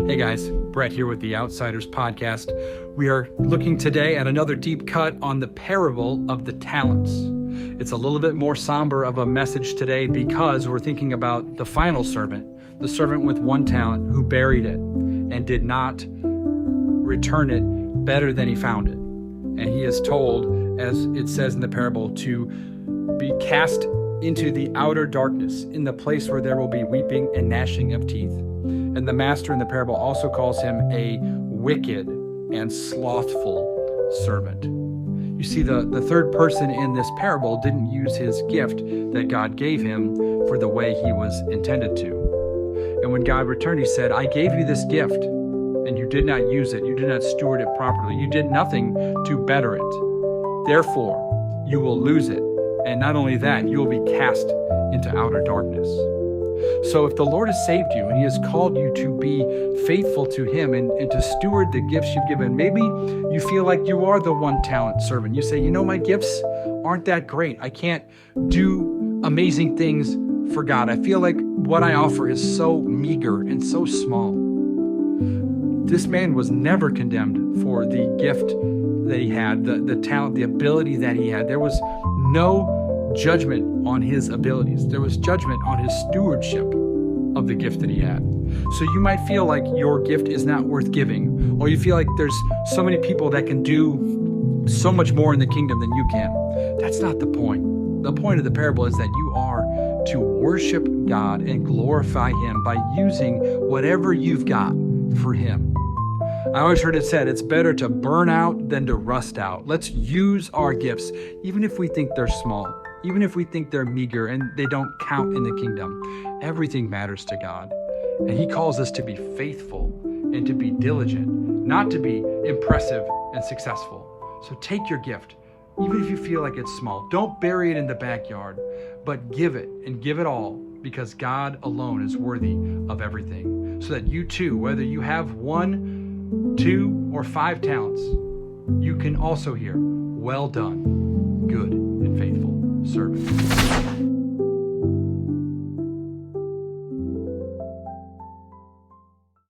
Hey guys, Brett here with the Outsiders Podcast. We are looking today at another deep cut on the parable of the talents. It's a little bit more somber of a message today because we're thinking about the final servant, the servant with one talent who buried it and did not return it better than he found it. And he is told, as it says in the parable, to be cast into the outer darkness, in the place where there will be weeping and gnashing of teeth. And the master in the parable also calls him a wicked and slothful servant. You see, the third person in this parable didn't use his gift that God gave him for the way he was intended to. And when God returned, he said, I gave you this gift, and you did not use it. You did not steward it properly. You did nothing to better it. Therefore, you will lose it. And not only that, you will be cast into outer darkness. So if the Lord has saved you and he has called you to be faithful to him and to steward the gifts you've given, maybe you feel like you are the one talent servant. You say, my gifts aren't that great. I can't do amazing things for God. I feel like what I offer is so meager and so small. This man was never condemned for the gift that he had, the talent, the ability that he had. There was no judgment on his abilities. There was judgment on his stewardship of the gift that he had. So you might feel like your gift is not worth giving, or you feel like there's so many people that can do so much more in the kingdom than you can. That's not the point. The point of the parable is that you are to worship God and glorify him by using whatever you've got for him. I always heard it said, it's better to burn out than to rust out. Let's use our gifts, even if we think they're small, even if we think they're meager and they don't count in the kingdom. Everything matters to God. And he calls us to be faithful and to be diligent, not to be impressive and successful. So take your gift, even if you feel like it's small. Don't bury it in the backyard, but give it and give it all, because God alone is worthy of everything. So that you too, whether you have 1, 2, or 5 talents, you can also hear, well done, good and faithful servant.